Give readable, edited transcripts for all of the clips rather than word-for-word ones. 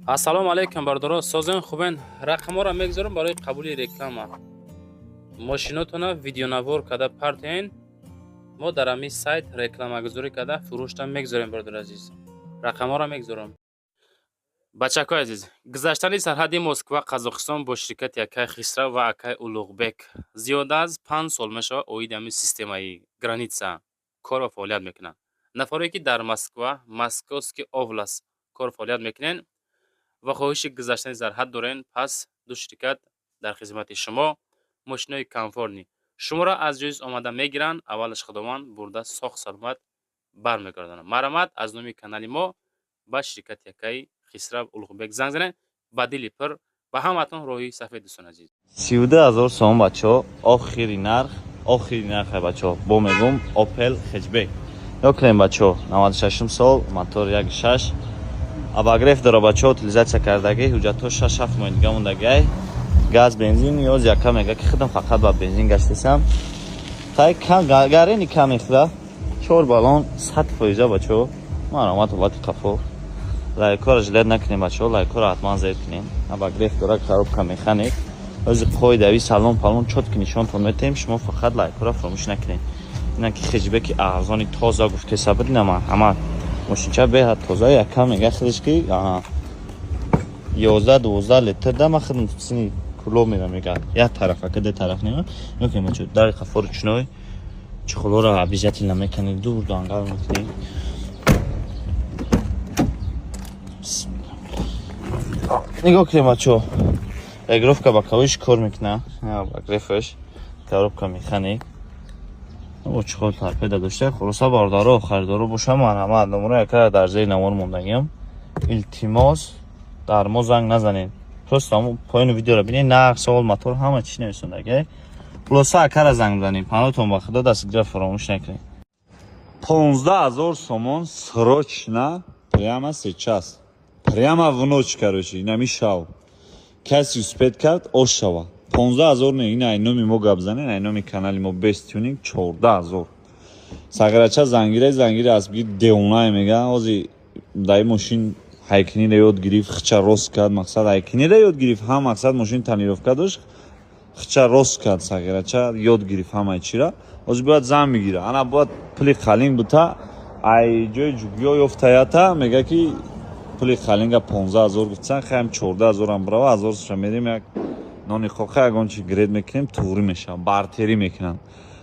ассалому алайкум бардоро созен хубен рақаморо мегзорам барои қабули реклама мошинотона видеонавор када партен мо дар ами сайт рекламагузорӣ када фурӯшта мегзорем бардор азиз рақаморо мегзорам бачакои азиз гузаштани сарҳади Москва Қазоқистон бо ширкати Акай Хисрав ва Акай Улуғбек зиёда аз 5 сол мешавад оиди ами системаи граница кор ва фаъолият мекунад. Нафаре ки дар Москва Московский област кор фаъолият мекунен ва хоҳиши гузаштани зарҳад дорен, пас ду ширкат дар хизмати шумо мошинои комфортни шуморо аз ҷоиз омада мегиранд, аввалаш худованд бурда сох саломат бармегардонанд. Марамат аз номи канали мо ба ширкати Акай Хисрав Улуғбек занг занед ба дили пир ба ҳаматон роҳи сафед дӯстон азиз. 12000 сом бачо охири нарх бачо бо мегум Opel Hatchback ёкрем бачо 96 сол мотор 1.6 абагреф дора бачо утилизатсия кардаги ҳуҷҷатҳо 6-7 моҳ дига мондагай газ бензин ёз яка мега ки худам фақат ба бензин гаштесам тай кам гарени кам ихда 4 баллон 100% бачо маромат вати қафо лайкора жилет накунем бачо лайкора ҳатман зед кунем абагреф дора коробка механик o'zi qoidaviy salon palon чётки нишонтон метем шумо фақат лайкора фаромӯш накунед ина ки хеҷбеки арзони тоза гуфте сабр нама ҳама мошинча беҳад тоза якам мега худишки 11-12 литр дама худм сини куло мера мега як тарафака де тараф нема мекунем бачо дари қафори чуной чухолора обязательно мекунем дур доангал мекунем нигоҳ кунем бачо регировка боковиш кор мекуна багрефш коробка механик чухол торпеда дошта хулоса бардоро харидоро боша марҳамат номеро яка дар зери навор мондагиам илтимос дар мо занг назанед просто ҳамон поёни видеоро бинед нақ savol мотор ҳама чӣ нависондаги хулоса акара занг бизанед панотон ба худо дастгирифта фаромӯш накунед 15000 сомон срочно прямо сейчас прямо в ночь короче намешал کسی успеет کرد ошава 15000 не ин ай номи мо гап занен ай номи канали мо best tuning 14000 сагарача зангири аз бир деонлай мега ози дай мошин хайкини да ёд гирифт хча рост кард мақсад хайкини да ёд гирифт ҳам мақсад мошин танировка дошт хча рост кард сагарача ёд гирифт ҳамаи чира ози бояд зам мегира ана бояд пули қалин бута ай ҷои ҷугиё ёфтаята мега ки пули қалинга 15000 гуфтсан хаем 14000 ам брава 1000 ша мерим як нони хоха ягон чи гред мекунем туғри мешавам бартери мекунам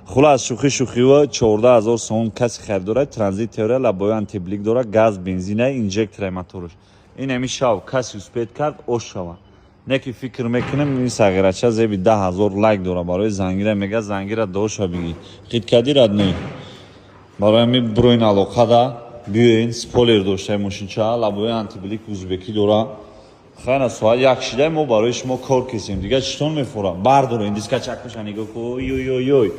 хулас шухи ва 14000 сом каси харидора транзит теория лабои антиблик дора газ бензина инжектор моторош ин амишав каси успеет кард ошава неки фикр мекунем ин сагирача зеби 10000 лайк дора барои зангира мега зангира доша биги хиткади радной барои ми броин алоқада биёин спойлер доштаи мошинча лабои антиблик узбекӣ дора хайна соат як шидай мо барои шумо кор кесем дига читон мефурам бардора ин диска чакуша нигоҳ ку ой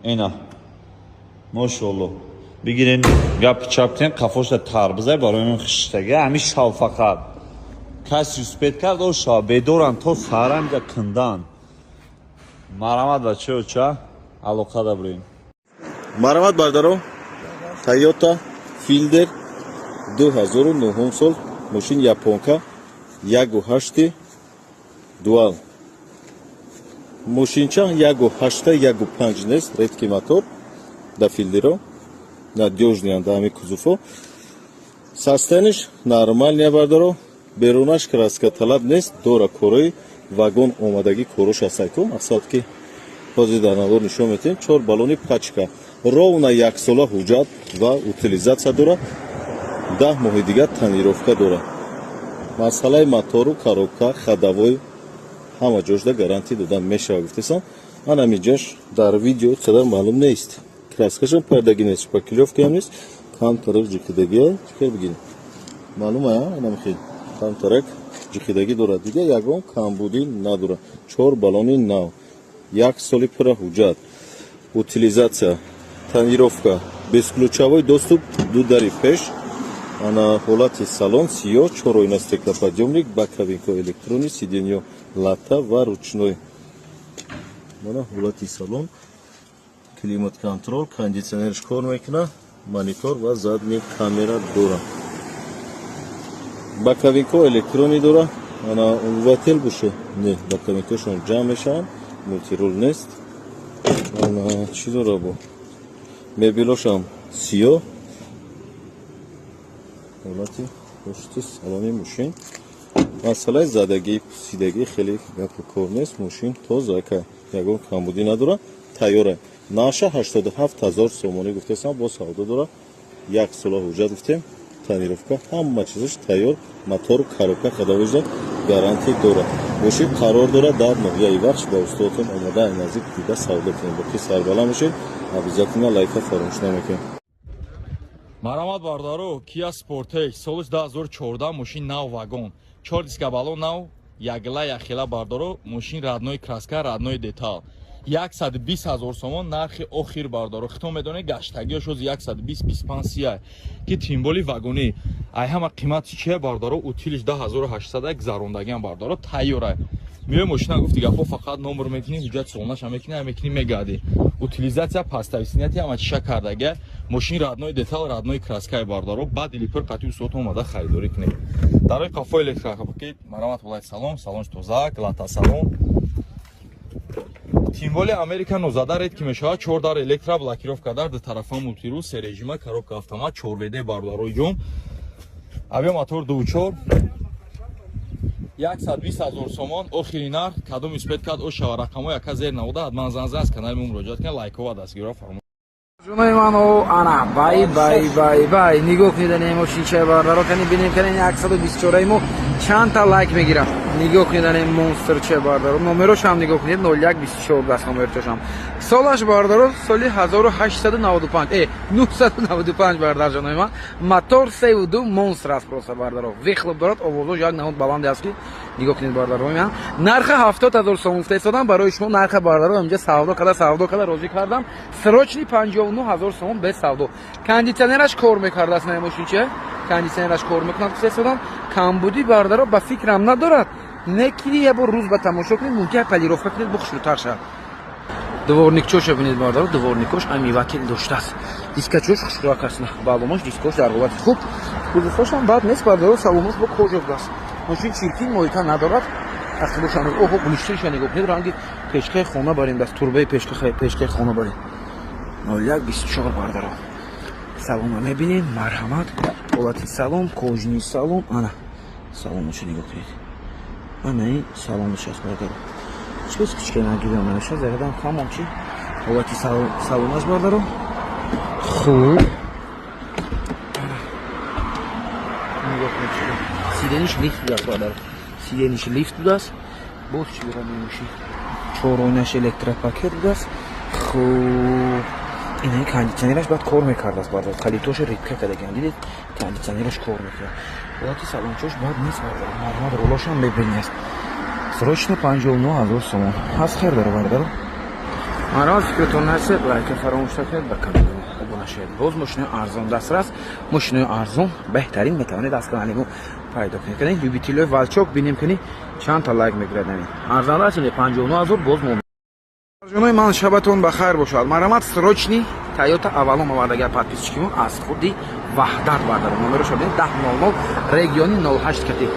ина мошалло бигирен гап чап кунем қафошда тар бизай барои ман хиштаги ҳами шав фақат каси успеет кард ошава бедоран то сарам ҷа кундан марамат бачаёча алоқа дабрем марамат бардаро Toyota Fielder 2009 сол мошин японка 1.8 дуал мошинча 1.8 1.5 нест редки мотор да Fielder надёжный андами кузуфо состояниш нормальния бардаро берунаш краска талаб нест дора корои вагон омадаги корош асайко мақсад ки ҳозир дар навор нишон метем 4 баллони пачка ровна як сола ҳуҷҷат ва утилизатсия дорад 10 моҳи дига танировка дорад масъалаи мотору коробка хадавой ҳама ҷошда гарантӣ додан мешавад гуфтесам ан ҳаминҷош дар видео қадар маълум нест краскашон пайдаги нест шпаклёвка ҳам нест камтарак ҷихидагия чикар бигирем маълума намихел камтарак ҷихидагӣ дорад дига ягон камбудӣ надорад 4 баллони нав як соли пура ҳуҷҷат утилизатсия танировка бесключовой доступ ду дари пеш ана ҳолати салон сиёҳ 4 стеклоподъёмник ба кабинка электрони сиденьё лата ва ручной мана ҳолати салон климат контрол кондитсионерш кор мекунад монитор ва задни камера дорад боковинко электрони дора, ана умвател буше не боковинкошон ҷамъ мешаванд, мултирул нест. ана чӣ дора бо мебелошам сиё ҳолати пушти салони мошин. масъалаи задагии пусидагӣ хеле гапу кор нест. мошин тозака ягон камбудӣ надора, тайёра. наша 87 000 сомонӣ гуфтасам, бо савдо дора. 1 сола ҳуҷҷат гуфтем, тонировка, ҳама чизаш тайёр, мотор, коробка хадовижда гарантия дора. мошин қарор дора дар ноҳияи вахш ба устодтон омода наздик дида савдо кунед. бо ки сарбаланд бошед, обязательно лайка фаромӯш намекунед. Марамат бардаро Kia Sportage соли 2014 мошин нав вагон 4 диска балон нав ягла яхела бардаро мошин радной краска радной детал 120 000 сомон нархи охир бардаро хито медонед гаштагиаш оз 120-25 сия ки тимболи вагони ай ҳама қимати чия бардаро утилиш 10800 гузарондагиам бардаро тайёра миёй мошина гуфти гапо фақат номер мекунӣ ҳуҷҷат солнаша мекунӣ мекунӣ мегади утилизация пастависинияти ҳама чиша кардага мошин радной детал радной краскаи бардаро баъд илипор қатъи усот омада харидорӣ кунед дарои қафо электрокапакет марамат волай салонш тоза лата салон тимволи америка нозада ред ки мешавад 4 дар электро блокировка дар ду тарафа мултирул се режима коробка автомат 4вд бардаро ҷом авиа мотор 2.4 120 000 сомон охири нарх кадом испет кад о шава рақамо яка зер навода ҳатман занзан аз канали мо муроҷиат кунед лайкова дастгирро фармо ҷунои ману ана бай нигоҳ кунедани мошин чай бардаро кани бинем кани 124 мо чанд та лайк мегирам нигоҳ кунедани монстр чай бардаро номерош ҳам нигоҳ кунед 0124 даст номерчошам солаш бардаро соли 1895 995 бардар ҷунои ман мотор 32 монстр аст просто бардаро вихлоп дорад овозош як наҳод баланде аст ки нигоҳ кунед бардаро ман нарха 70 000 сомон фарстодам барои шумо нарха бардаро инҷа савдо када розӣ кардам срочни 59 000 сомон без савдо кондитсионераш кор мекардаст на мошинча кондитсионераш кор мекунад фарстодам камбуди бардаро ба фикрам надорад не ки я бо рӯз ба тамошо кунед мумкин полировка кунед бухшрутар шавад дворникчоша бинед бардаро дворникош ами вакил доштааст дискачош хушракаст на баломош дискош дар ҳолати хуб кузуфошам бад нест бардаро саломош бо кожовгаст мошин чиркин моҳита надорад ахлошан оҳо гулиштаиша нигоҳ кунед ранги пешкаи хона барин даст турбаи пешкаи хона барин 0124 бардаро салонро мебинем марҳамат ҳолати салон кожни салон ана салоношо нигоҳ кунед анаи салонош аст бардаро чиз кичкай нагирам наша зарадам хамон чи ҳолати салонаш бардаро хуб нигоҳ кунед сидениш лифт будаст бардаро сидениш лифт будаст боз чи бирам мемоши чороинаш электропакет будаст хуб инаи кондитсионераш баъд кор мекардааст бардаро калитоша рибка кардагиам дидед кондитсионераш кор мекард ҳолати салончош бад нест бардаро марҳамат рулошам мебинест срочно 59 000 сомон аз хер дора бардаро марҳамат фикртон насед лайка фаромӯш накунед ба канали мо обуна шавед боз машинаи арзон дастрас машинаи арзон беҳтарин метавонед аз канали мо пайдо кунед кани любителои валчок бинем кани чанд та лайк мегирад нами арзон даст 59 000 боз мо ҷунои ман шабатон ба хайр бошад марҳамат срочни Toyota аввалом овардагар подписчикимон аз худи ваҳдат бардаро номерош бинед 1000 региони 08 кати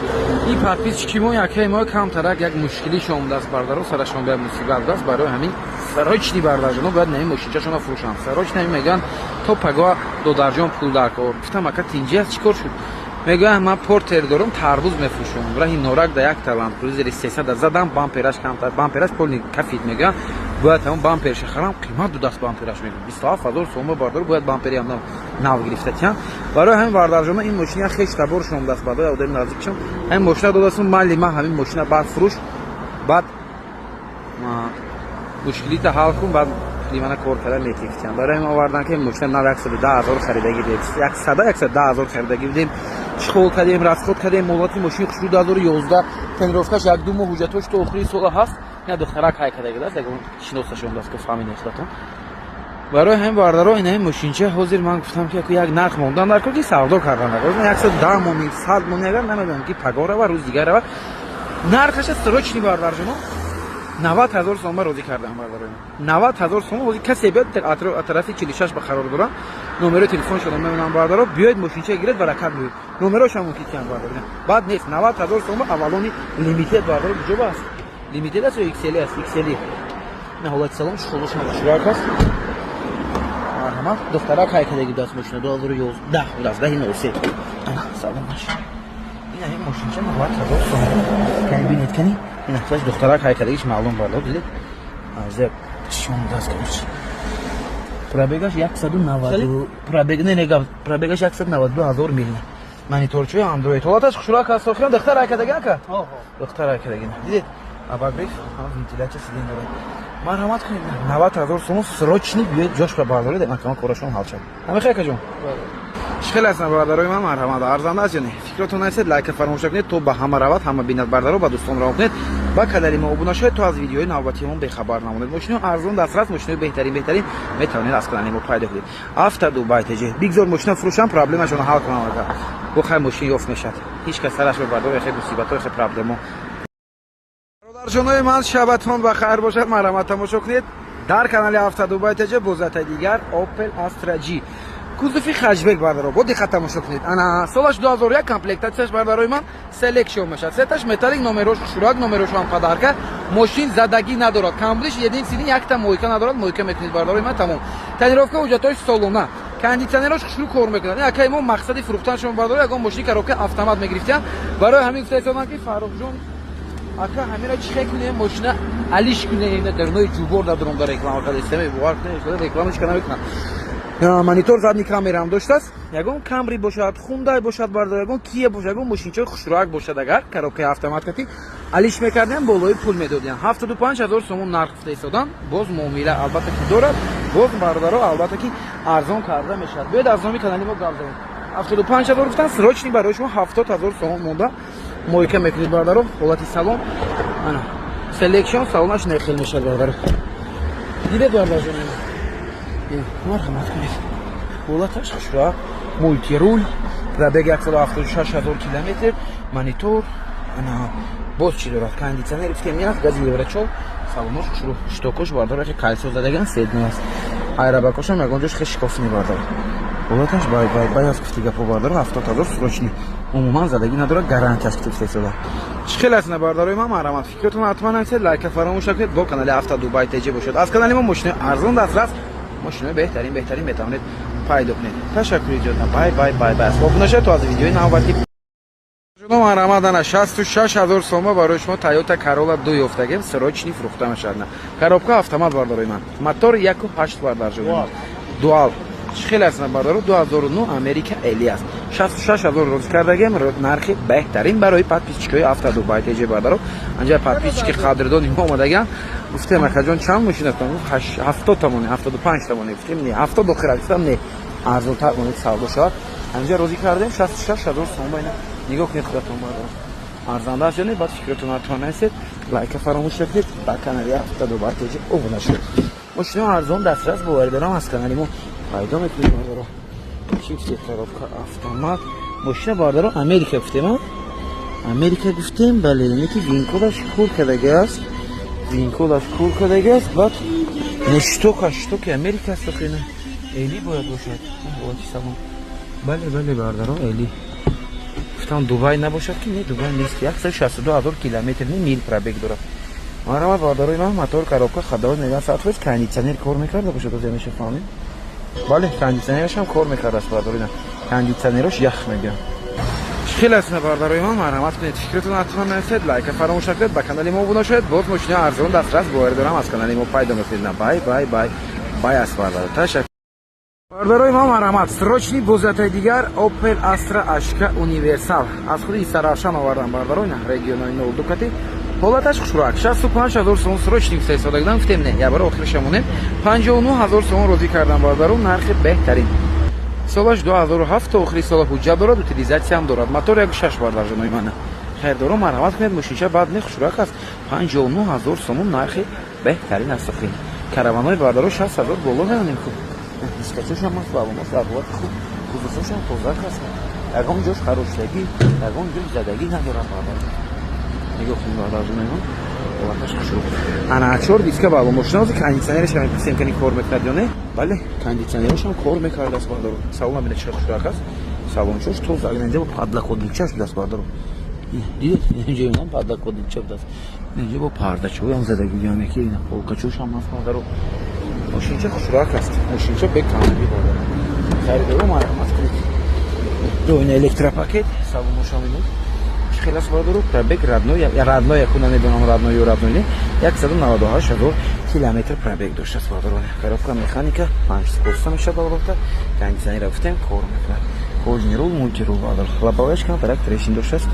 ин подписчикимон якаи мо камтарак як мушкили шомдаст бардаро сарашон ба мусибат даст барои ҳамин срочни бардарҷоно бояд нами мошинчашона фурӯшанд срочни мегӯянд то пагоа додарҷон пул дар кор гуфтам ака тинҷи аст чӣ кор шуд мегӯянд ман портер дорам тарбуз мефурӯшам раҳи норак да 1 талант крузери 300 задам бампераш камтар бампераш полни кафит мегӯянд бояд ҳамон бамперша харам қимат дудаст бампераш мегӯянд 27 000 сомон бардаро бояд бампери ҳам нав гирифтатиям барои ҳамин бардарҷоно ин мошина хеш табор шомдаст бардаро одами наздикшам ҳамин мошина додастам майли ман ҳамин мошина баъд фурӯш баъд мушкилита ҳал кун баъд limana kor karar netiyken. Barayım avardan ki müşteri nav 110,000 xarida gidib. 110,000 xarida gidib. Shqol kadem, rasxod kadem, molati mashina xushru 2011 tenirovkash yak dumo hujjatosh to oxiri sola hast. Ya дохара кай када гидас, яг шиносашон даст ки фамилия худатон. Барои ҳамин бардаро ин ҳамин мошинча ҳозир ман гуфтам ки як нарх мондан дар кор ки савдо кардан дар. 110 мон, 100 мон агар намедонам ки пагора ва рӯз дигар рава. Нархаш срочни бардарҷоно 90000 сом розӣ кардам бардорои ман. 90000 сом ҳозир касе биёд дар атрафи 46 ба қарор дорам. номеро телефоншон мемонам бардоро биёед мошинча гиред ва ракаб биёед. номерошам мумкин кам бардорӣ. Баъд нест 90000 сом аввалони лимитед бардоро ҷоба аст. Лимитед аст ё XL аст? XL. На ҳолати салон шулуш шурак аст. Марҳамат. Духтара кайкадagi даст мошина 2011 будаст 1003. Ана салон маш. Ин ҳамин мошинча 90000 сом. Кани бинед кани. Ин ахлаш духтара кайкадагиш маълум бардор дидед. Азер чон даст каш. Пробегаш 190. Пробег не гав. Пробегаш 192000 мил. Мониторчо Android. Ҳолаташ хушрак аст. Охира духтара кайкадаги ака. Духтара кайкадаги. Дидед? Абагриф, вентиляция сиденда. Марҳамат кунед. 90000 сом срочный биёед ҷош ба бардоред, макон корашон ҳал шад. Ҳама хайка ҷон. Шихел аст бардорои ман марҳамат. Арзанда аст ё не? Фикротон аст, лайк фармош накунед, то ба ҳама равад, ҳама бинад бардоро ба дӯстон раҳо кунед. Ба канали мо обуна шавед, то аз видеои навбатиамон бехабар намонед. Мошини арзон дастрас, мошини беҳтарин метавонед аз канали мо пайдо кунед. Авто Дубай TJ. Бигзор мошина фурӯшам, проблемашон ҳал кунам ака. Бо хай мошин ёфт мешад. Ҳеҷ кас сараш ба бардор хай мусибатҳо, хай проблемо. Бародарҷонои ман, шабатон ба хайр бошад. Марҳамат тамошо кунед. Дар канали Авто Дубай TJ бозатаи дигар Opel Astra G. Кузуфи хачбек бардоро. Бо диққат тамошо кунед. Ана солаш 2001 комплектатсияш бардорои ман selection мешад. Сеташ металлик, номерош шурак, номерош ҳам падарка. Мошин задагӣ надорад. Камблиш един сини якта мойка надорад. Мойка мекунед бардорои ман тамом. Тонировка ҳуҷҷатош солона. Кондитсионерош хушрӯ кор мекунад. Ин акай мо мақсади фурӯхтанашон бардорои ягон мошини коробка автомат мегирифтем. Барои ҳамин гуфтаисонам ки Фаррухҷон ака ҳамира чӣ хе кунем мошина алиш кунем на дернои ҷубор дадорум дар реклама када истемай бувар кунем рекламаш кана мекунам. Монитор задни камерам доштаст. Ягон Камри бошад, Хундай бошад бардор, ягон Кия бошад, ягон мошинчаи хушрӯак бошад агар коробкаи автоматки алиш мекардем болои пул медодем. 75000 сом нарх гуфта истодан. Боз муомила албатта ки дорад. Боз бардоро албатта ки арзон карда мешад. Биёед аз номи канали мо гап занем. 75000 гуфтан срочный барои шумо 70000 сом монда. Мойка мекунед бардоро. Ҳолати салон ана selection салонаш нехел мешад бардоро. Дидед бардорҷон. Марҳамат кунед. Ҳолаташ хушрак, мультирул, пробег 176000 километр, монитор, ана боз чӣ дорад? Кондитсионер гуфтем як, гази еврочол, салонош хушру, штокош бардор, хе кайсо задаган седна аст. Айрабакошам ягон ҷош хе шикофни бардор. Ҳолаташ бай аз гуфти гапо бардор, 70000 срочный. Умуман задагӣ надорад, гарантияш гуфта истода. Чӣ аст бардорои ман марҳамат. Фикротон ҳатман аксед, лайка фаромӯш накунед, бо канали Авто Дубай TJ бошад. Аз канали мо мошини арзон дастрас, мошинаи беҳтарин метавонед пайдо кунед. Ташаккури ҷода. Бай. Обуна шавед то аз видеои навбатӣ. ҷаноb марҳамат, ана 66000 сома барои шумо Toyota Corolla 2 ёфтагем, срочный фурӯхта мешавад. Коробка автомат бардорои ман. Мотор 1.8 бардар ҷода. Дуал. Чӣ хел аст бардоро 2009 Америка Elias. 66000 розӣ кардагем, нархи беҳтарин барои подписчикои Авто Дубай TJ бардоро. анҷа подписчики қадрдони мо омадаgan. Гуфтем акаҷон чанд мошина тон? 70 тамони, 75 тамони. Гуфтем не, 70 дохира гуфтам не. Арзонтар монед савдо шавад. Анҷа розӣ кардем 66000 сом байна. Нигоҳ кунед худатон бардоро. Арзанда аст ё не? Баъд фикротон ҳатман аст. Лайка фаромӯш накунед. Ба канали Авто Дубай TJ обуна шавед. Мошина арзон дастрас боварӣ дорам аз канали мо пайдо мекунед бардоро. Чипси коробка автомат. Мошина бардоро Америка гуфтем. Америка гуфтем, бале, ин ки винкодаш кур кадаги аст. Винкодаш кур кадаги аст. Баъд штоки Америка аст охина. Эли бояд бошад. Ҳолати салон. Бале бардоро эли. Гуфтам Дубай набошад ки не, Дубай нест. 162000 километр мил пробег дорад. Марҳамат бардорои ман, мотор коробка хадоват меган саатфоиз кондитсионер кор мекарда бошад, оз ямеша фаҳмед. Бале, кондитсионераш ҳам кор мекардаст бардорои ман. Кондитсионерош ях мегӯям. Чӣ аст бардорои ман, марҳамат кунед. Фикротон ҳатман нафтед, лайка фаромӯш накунед, ба канали мо обуна шавед. Боз мошини арзон дастрас боварӣ дорам аз канали мо пайдо мекунед. Бай аст бардоро. Ташаккур. Бардорои ман марҳамат. Срочный бозатаи дигар Opel Astra Ashka Universal. Аз худи Саравшан овардам бардорои на региони Нолдукати. Ҳолаташ хушрак 65000 сом срочный гуфта истодагидам. Гуфтем не, ябара охираш монем 59000 сом розӣ кардам бардоро, нархи беҳтарин. Солаш 2007 то охири сола ҳуҷҷат дорад, утилизатсия ҳам дорад. Мотор 1.6 бардар ҷонои ман. Хайрдоро марҳамат кунед, мошинча баъд не хушрак аст. 59000 сом нархи беҳтарин аст. Караванои бардоро 60000 боло меонем ку. Дискачашам аст, бабумост, абват хуб. Кузуфашам тозак аст. Ягон ҷош хароштагӣ, ягон ҷош задагӣ надорад бардоро. Нигоҳ кунед бардор ҷонои ман. ҳолаташ хушрӯ. Ана 4 диска балон мошина ҳозир кондитсионераш ҳам қисм кани кор мекард ё не? Бале, кондитсионераш ҳам кор мекардаст бардаро. Салон бина чӣ хушрӯ аст. Салончош тоза агнанҷа бо падлакодилчаш будаст бардаро. Дидед? Инҷа ҳам падлакодилча будаст. Инҷа бо пардачои ҳам задагиёне ки ина полкачош ҳам аст бардаро. Мошинча хушрӯ аст. Мошинча бек камби бардаро. Харидоро марҳамат кунед. Доина электропакет, салонаш ҳам ин. Хеле аст бардаро. Пробег родной, я родной якуна небинам родной ё родной не. 198,000 километр пробег доштаст бардаро. Коробка механика 5 споста мешавад албатта. Кондитсионер гуфтем кор мекунад. Кожни рул, мультирул бардаро. Лобовеш контракт решин доштаст.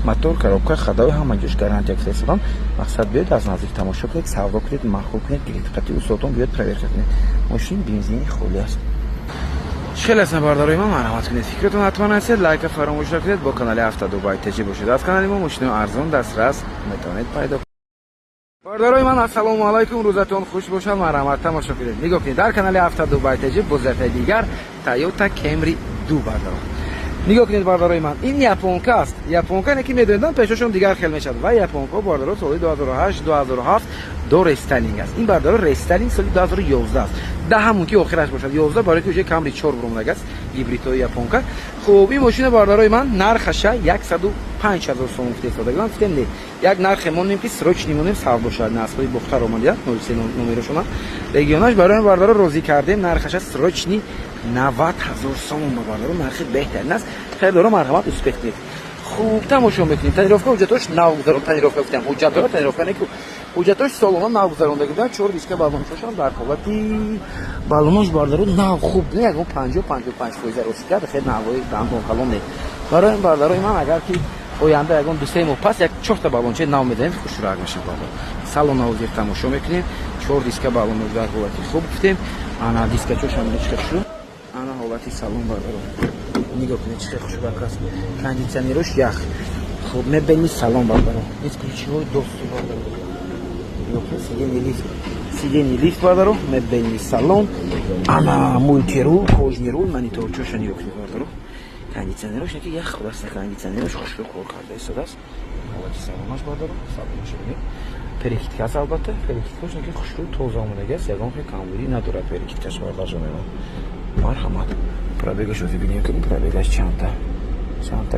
Мотор, коробка, ходовой ҳама ҷош гарантия гирифтам. Мақсад биёд аз наздик тамошо кунед, савдо кунед, махол кунед, гирифтати усотон биёд проверка кунед. Мошин бензини холи аст. Хеле аст бардарои ман марҳамат кунед. Фикротон ҳатман ҳастед, лайка фаромӯш накунед. Бо канали Автодубай ТЖ бошед. Аз канали мо мошинои арзон дастрас метавонед пайдо кунед. Бардарои ман ассалому алайкум, рӯзатон хуш бошад. Марҳамат тамошо кунед. Нигоҳ кунед дар канали Автодубай ТЖ бо зарфаи дигар Toyota Camry 2 бардаро. Нигоҳ кунед бардарои ман. Ин японка аст. Японка не ки медонед, пешошон дигар хел мешавад. Ва японка бардаро соли 2008, 2007 до рестайлинг аст. Ин бардаро рестайлинг соли 2011 аст. Да ҳамон ки охираш бошад 11 барои ки уҷа Camry 4 бромадаг аст. Гибридҳои японка. Хуб, ин машина бардарои ман нархаша 105,000 сом гуфтем. Гуфтем не. Як нархе монем ки срочни монем сав бошад. Насбои бухтар омадият 03 номерошона. Регионаш барои бардаро розӣ кардем. Нархаша срочни 90,000 сом бардаро нархи беҳтарин аст. Хеле доро марҳамат успех кунед. Хуб, тамошо мекунед. Тонировка ҳуҷҷатош нав гузарон. Тонировка гуфтем. Ҳуҷҷаторо тонировка не ку. Ҳуҷҷатош солона нав гузаронда гуфтем. 4 диска балоншошон дар ҳолати балонош бардаро нав хуб не ягон 50-55% розӣ кард. Хеле навои дандон калон не. Барои бардарои ман агар ки оянда ягон 2-3 моҳ пас як 4 та балонча нав медиҳем хушрӯ мешавад бардаро. Салона ҳозир тамошо мекунем. 4 диска балонош дар ҳолати хуб гуфтем. Ана дискачош ҳам ништа шуд. Ана ҳолати салон бардаро. Нигоҳ кунед чӣ хушрӯ аст. Кондитсионерош ях. Хуб, мебини салон бардаро. Низ ключҳои досту бардаро. Сидени лифт бардаро, мебини салон. Ана мультирул, кожни рул, мониторчоша нигоҳ кунед бардаро. Кондитсионерош не ки ях аст, кондитсионерош хушрӯ кор карда истодааст. Ҳолати салонаш бардаро, салонаш бинед. Перекидка аст албатта. Перекидкаш не ки хушрӯ тоза омадаги аст. Ягон камбурӣ надорад перекидкаш бардаро. Марҳамат. Пробегаш озӣ бинем ки пробегаш чанда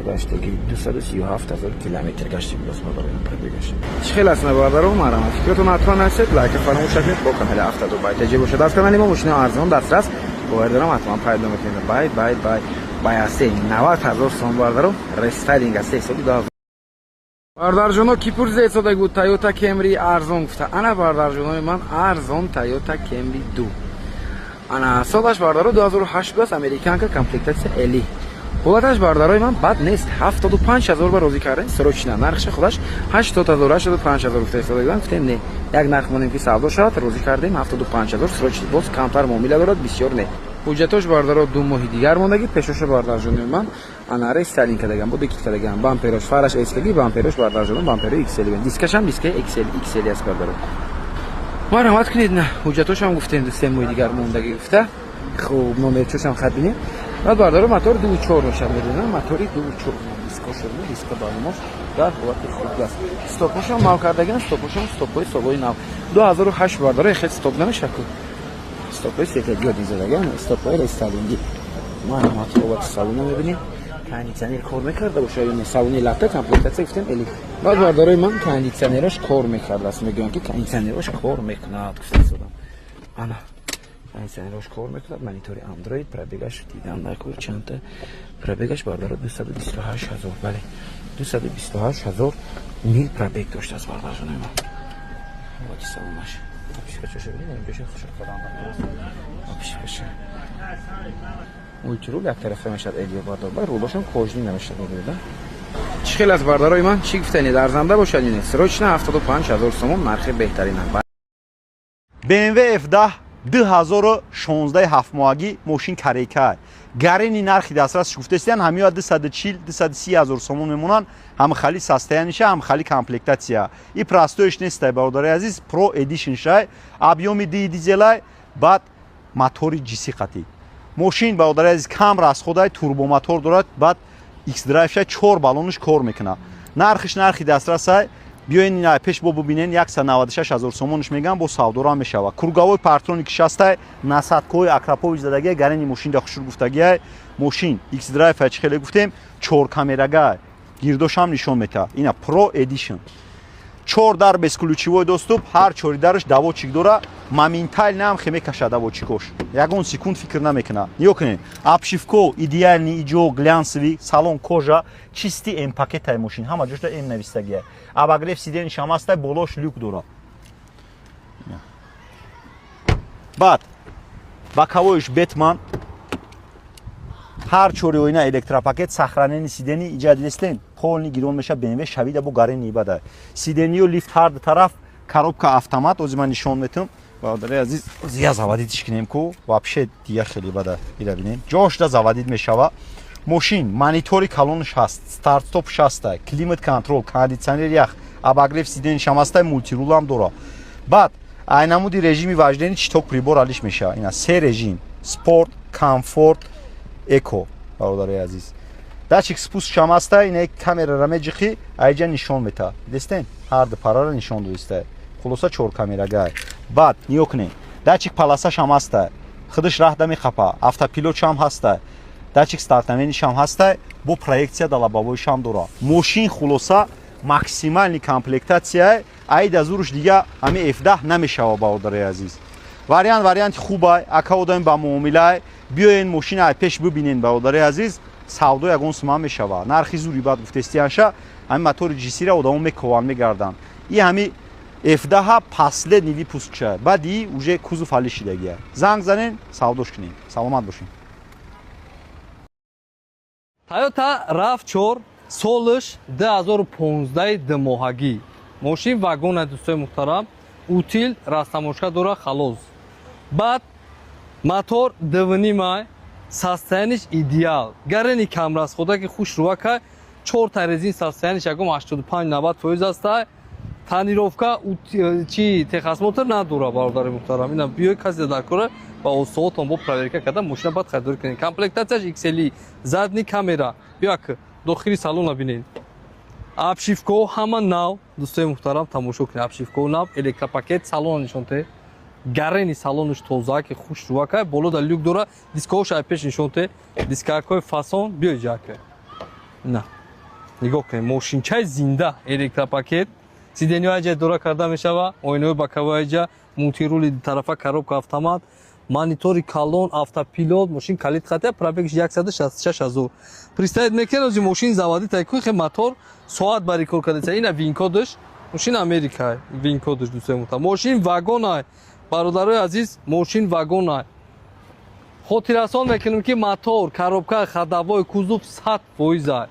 гаштаги 237,000 километр гашти биёс бардаро пробегаш. Хеле аст бардаро марҳамат. Фикротон ҳатман ҳастед, лайка фаромӯш накунед. Бо канали Автодубай ТЖ бошед. Аз канали мо мошинои арзон дастрас боярдарам ҳатман пайдо мекунед. Бай асе 90,000 сом бардаро рестайлинг аст соли 2000. Бардарҷоно ки пурсед содаг буд Toyota Camry арзон гуфта. Ана бардарҷонои ман арзон Toyota Camry 2. Ана солаш бардаро 2008 буд аст. Американка комплектация Eli. Ҳолаташ бардарои ман бад нест. 75,000 бар розӣ кардем. Срочна нархша худаш 80,000 85,000 гуфта истодаган. Гуфтем не. Як нарх монем ки савдо шавад розӣ кардем 75,000 срочни боз камтар муомила дорад бисёр не. Ҳуҷҷатош бардаро 2 моҳи дигар мондаги пешоша бардарҷонои ман ана рестайлинг кардаган бо бекит кардаган бамперош фараш эскаги бамперош бардарҷоном бамперои XL дискашам диска XL аст бардаро. Марҳамат кунед на ҳуҷҷатошам гуфтем 2-3 моҳи дигар мондаги гуфта. Хуб, номерчошам хат бинем. Баъд бардаро мотор 2.4 мешавад медонам. Мотори 2.4 дискошо диска балонош дар ҳолати хуб аст. Стопошам мав кардаган, стопошам стопои солои нав. 2008 бардаро хел стоп намешавад ку. Стопои светодиодни задаган, стопои рестайлинги. Марҳамат ҳолати салона мебинем. Кондитсионер кор мекарда боша ё не? Салони лапта комплектация гуфтем Eli. Баъд бардарои ман кондитсионерош кор мекардааст. Мегӯям ки кондитсионерош кор мекунад гуфта истодам. Ана кондитсионерош кор мекунад. Монитори Android, пробегаш дидам накур чанда. Пробегаш бардаро 228,000, бале. 228,000 мил пробег доштааст бардарҷонои ман. Ҳолати салонаш. Пишкачоша бинем, ҷоша хушак кардам. Пишкаша. Мультирул як тарафа мешавад Eli бардар. Ба рулошам кожни намешавад мебинед. Чӣ хел аст бардарои ман? Чӣ гуфтанед? Арзанда бошад ё не? Срочна 75,000 сом нархи беҳтарин аст. BMW F10 2016 ҳафтмоҳагӣ мошин карека. Гарини нархи дастрасш гуфтастиян ҳамиё 240-230,000 сомон мемонанд. Ҳам хали састаяниша, ҳам хали комплектация. И простоиш нестай бародари азиз, Pro Edition шай, объёми дизелай, баъд мотори GC қатӣ. Мошин бародари азиз кам расходай, турбомотор дорад, баъд X-Drive шай 4 балонаш кор мекунад. Нархиш нархи дастрасай بیاین این پیش بو ببینین 196000 сомонш меган бо савдора мешава. Круговой партроник шаста насадкой Акрапович задагия гарани мошин да хушур гуфтагия мошин X-Drive ач хеле гуфтем 4 камерага гирдош ҳам нишон мета. Ина Pro Edition 4 дар без ключевой доступ, ҳар 4 дараш давочик дора, моментально ҳам хеме каша давочикош. Ягон секунд фикр намекуна. Ёкне, обшивко идеальный, иҷо глянцевый, салон кожа, чистый М пакетай мошин, ҳама ҷошта М навистагия. Абагреф сиден шамастай болош люк дора. Баъд боковойш Бетман ҳар 4 оина электропакет сохранени сидени иҷа дидестен полни гирон меша BMW шавида бо гарени ибада сидениё лифт ҳар ду тараф коробка автомат ози ман нишон метам бародари азиз зия заводидиш кинем ку вообще дия хеле бада ира бинем ҷошда заводид мешава мошин монитори калонш ҳаст старт стоп шаста климат контрол кондитсионер ях абагреф сидени шамастай мультирулам дора баъд айнамуди режими важдени читок прибор алиш мешава ина се режим спорт комфорт эко бародари азиз датчик спуск шамаста ина камерара меҷихи айҷа нишон мета дестен ҳар ду парара нишон додиста хулоса 4 камерага баъд ниё кунем датчик паласа шамаста худаш раҳда мехапа автопилот шам ҳаста датчик стартамени шам ҳаста бо проектсия да лабовой шам дора мошин хулоса максимальни комплектатсия айда зуруш дига ами F10 намешава бародари азиз варианти хубай ака одами ба муомилай биёен мошина пеш бибинен бародари азиз савдо ягон сума мешава нархи зури баъд гуфтестианша ами мотори GC-ра одамо мекован мегардан и ҳами F10 последний выпуск шад баъди уже кузов ҳали шидагия занг занен савдош кунем саломат бошем Toyota RAV4 солиш 2015 димоҳагӣ мошин вагона дӯстои муҳтарам утил растамошка дора халос баъд мотор 2.5 состояниш идеал гарани камрасходаки хуш рувака 4 та резин состояниш ягом 85-90% аста танировка чи техосмотр надора бародари муҳтарам ина биёй касе даркора ба осоотон бо проверка карда мошина баъд харидорӣ кунед комплектатсияш XL задни камера биёк дохили салона бинед обшивкаҳо ҳама нав дӯстои муҳтарам тамошо кунед обшивкаҳо нав электропакет салона нишонте гарени салонаш тозаки хуш рувака болода люк дора дискаҳош ай пеш нишонте дискакҳои фасон биёй ҷака на нигоҳ кунед мошинчаи зинда электропакет сидениҳо аҷа дора карда мешава оинаҳои боковой аҷа мултирули тарафа коробка автомат монитори калон автопилот мошин калид хата пробегш 166 000 представить мекунед ози мошин заводи тайкӯи мотор соат бари кор карда ина винкодаш мошин америка винкодаш дӯстои муҳтарам мошин вагонай бародарои азиз мошин вагонай хотиррасон мекунем ки мотор коробка ходовой кузов 100%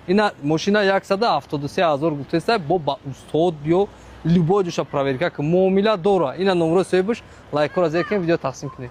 ина мошина 173 000 гуфтеста бо ба устод биё любой ҷоша проверка ки муомила дора ина номеро соҳибаш лайкора зер кунед видео тақсим кунед